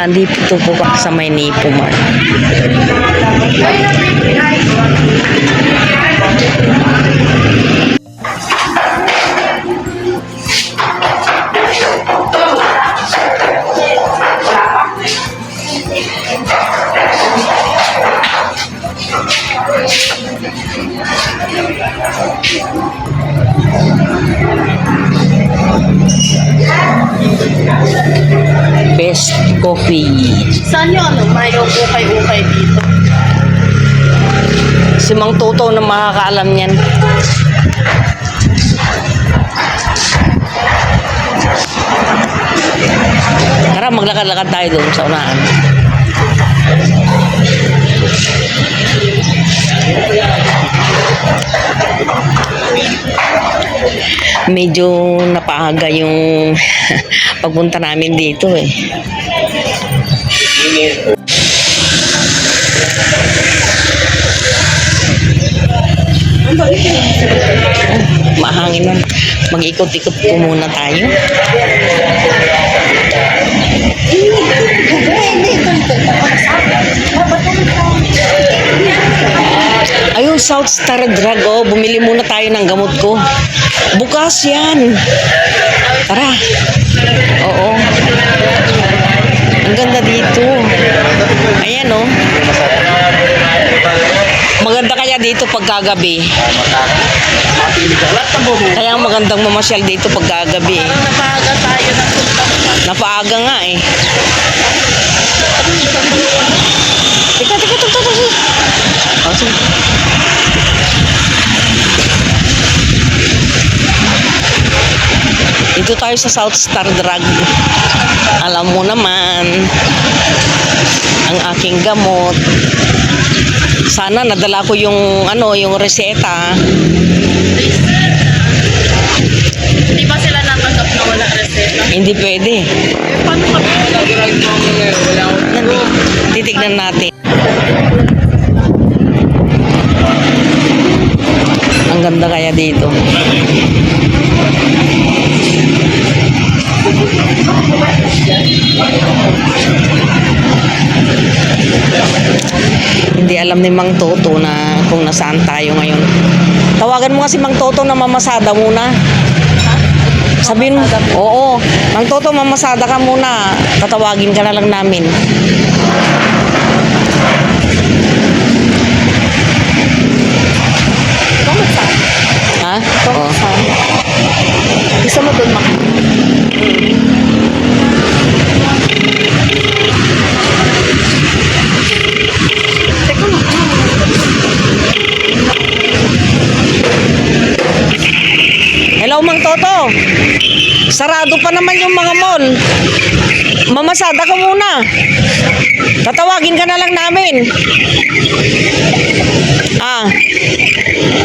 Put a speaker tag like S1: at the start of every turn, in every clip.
S1: Nandito po sa may Nipo Mart. Best Coffee.
S2: Saan yung may ukay-ukay dito?
S1: Si Mang Toto na makakaalam niyan. Tara, maglakad-lakad tayo doon sa unahan. Medyo napaaga yung pagpunta namin dito eh. Mahangin na. Mag-ikot-ikot po muna tayo. Ayun, South Star Drug. Oh, bumili muna tayo ng gamot ko. Bukas yan. Tara. Oo. Ang ganda dito. Ayan oh. Maganda kaya dito pagkagabi. Kaya magandang mamasyal dito pagkagabi.
S2: Napaaga tayo ng punta.
S1: Napaaga nga eh. Teka. Oh, sige. Dito tayo sa South Star Drug. Alam mo naman ang aking gamot. Sana nadala ko yung yung reseta.
S2: Hindi ba sila natanggap na wala reseta?
S1: Hindi pwede.
S2: Paano kami nag-drive wala
S1: Titignan natin. Ang ganda kaya dito. Hindi alam ni Mang Toto na kung nasaan tayo ngayon. Tawagan mo nga si Mang Toto na mamasada muna. Sabihin mo, oo, Mang Toto, mamasada ka muna. Tatawagin ka na lang namin. Ha? Oo.
S2: Gusto mo doon
S1: Hello, Mang Toto. Sarado pa naman yung mga mall. Mamasada ka muna. Tatawagin ka na lang namin.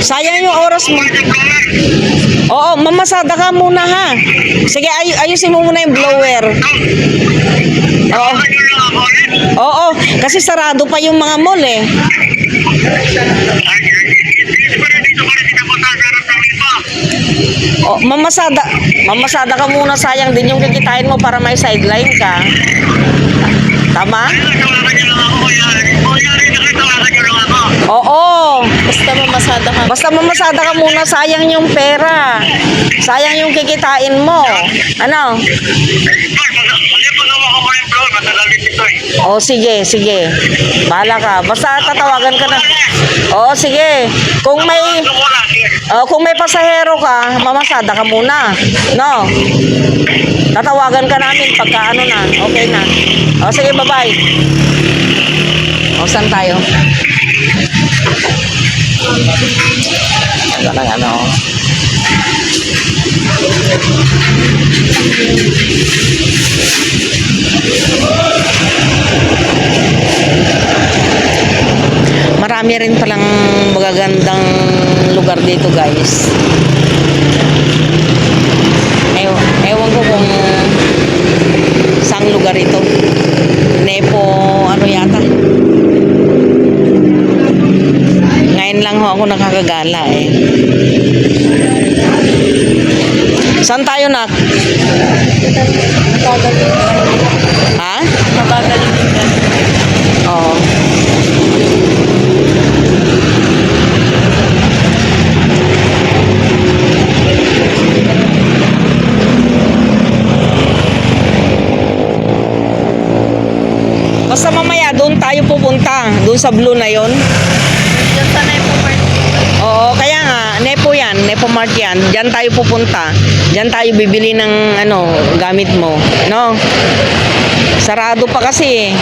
S1: Sayang yung oras mo. Oo, mamasada ka muna ha. Sige, ayusin mo muna yung blower. Oo. Oo, kasi sarado pa yung mga mall eh. Oh, mamasada ka muna, sayang din yung kikitain mo para may sideline ka. Tama? Oo. Basta mamasada ka muna, sayang yung pera. Sayang yung kikitain mo. Ano? Oh, sige. Bahala ka. Basta tatawagan ka na. Oh, sige. Kung may pasahero ka, mamasada ka muna. No? Tatawagan ka namin pagka na. Okay na. Oh, sige, bye-bye. Oh, saan tayo? Ano? Marami rin palang magagandang lugar dito, guys. Ewan ko kung saang lugar ito. Nepo, yata. Ngayon lang ho ako nakakagala eh. Saan tayo, nak?
S2: Mabagal yung
S1: Ha?
S2: Mabagal yung internet.
S1: Oo. Basta mamaya doon tayo pupunta. Doon sa blue na yon.
S2: Diyan sa Nepo Mart.
S1: Oo, kaya nga, Nepo yan, Nepo Mart yan. Diyan tayo pupunta. Diyan tayo bibili ng ano, gamit mo. No? Sarado pa kasi eh.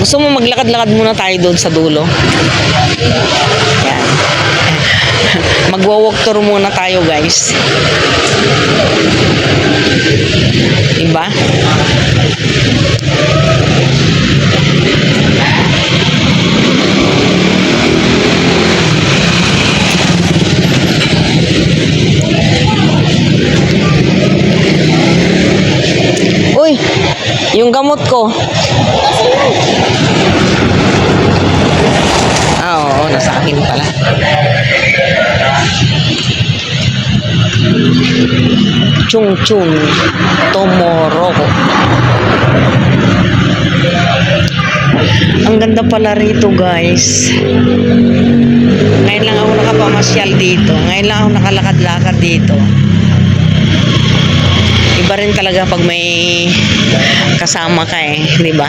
S1: Gusto mo maglakad-lakad muna tayo doon sa dulo? Yan. Magwa-walk tour muna tayo, guys. Diba? Uy, yung gamot ko. Ah, oo, nasa akin pala. Chung Chung Tomorrow. Ang ganda pala rito, guys. Ngayon lang ako nakapamasyal dito. Ngayon lang ako nakalakad-lakad dito. Iba rin talaga pag may kasama ka eh, di ba?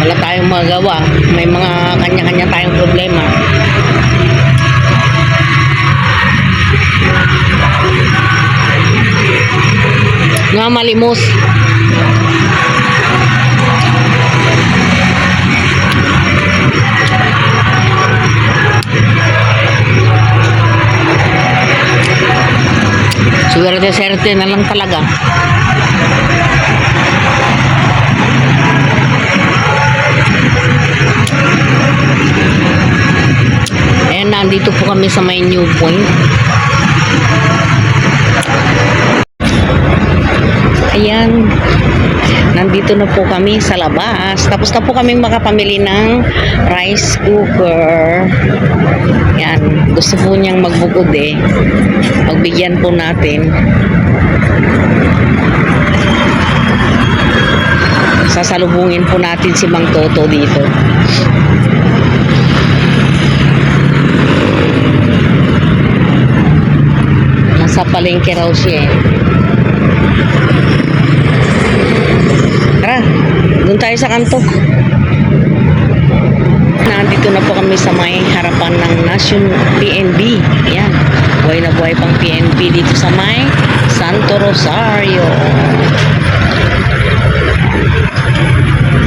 S1: Wala tayong magawa. May mga kanya-kanya tayong problema. Nga malimos. Swerte-swerte na lang talaga. Ayan, nandito po kami sa may New Point. Ayan, nandito na po kami sa labas. Tapos na po kami makapamili ng rice cooker. Ayan, gusto po niyang magbukod eh. Pagbigyan po natin. Sasalubungin po natin si Mang Toto dito. Nasa palengke raw siya eh. Tara, doon tayo sa kanto. Nandito na po kami sa may harapan ng National PNB. Ayan, buhay na buhay pang PNB dito sa may Santo Rosario.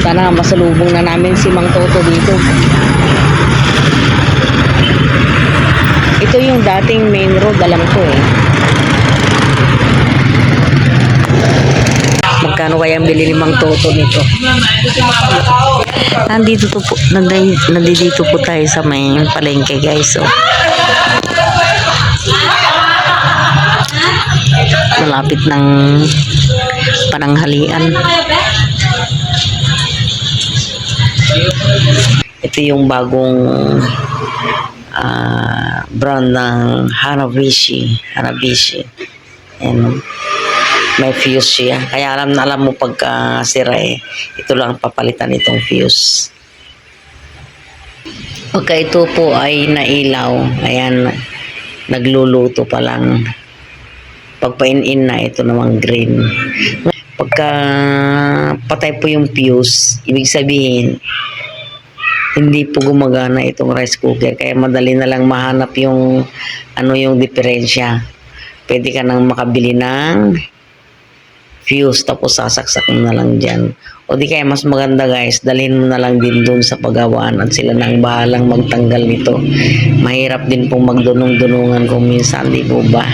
S1: Sana masalubong na namin si Mang Toto dito. Ito yung dating main road, alam ko eh. Magkano kaya ang bili ni Mang Toto nito? Nandito po tayo sa may palengke, guys. So, malapit ng pananghalian. Ito yung bagong brand ng Hanabishi. And may fuse siya. Kaya alam mo pagka sira eh, ito lang papalitan itong fuse. Pagka ito po ay nailaw, ayan, nagluluto pa lang. Pagpa-in-in na, ito namang green. Pagka patay po yung fuse, ibig sabihin, hindi po gumagana itong rice cooker. Kaya madali na lang mahanap yung yung diferensya. Pwede ka nang makabili ng fuse, tapos sasaksak mo na lang dyan. O di kaya mas maganda, guys, dalhin mo na lang din dun sa pagawaan at sila nang bahalang magtanggal nito. Mahirap din pong magdunong-dunungan kung minsan, di po ba?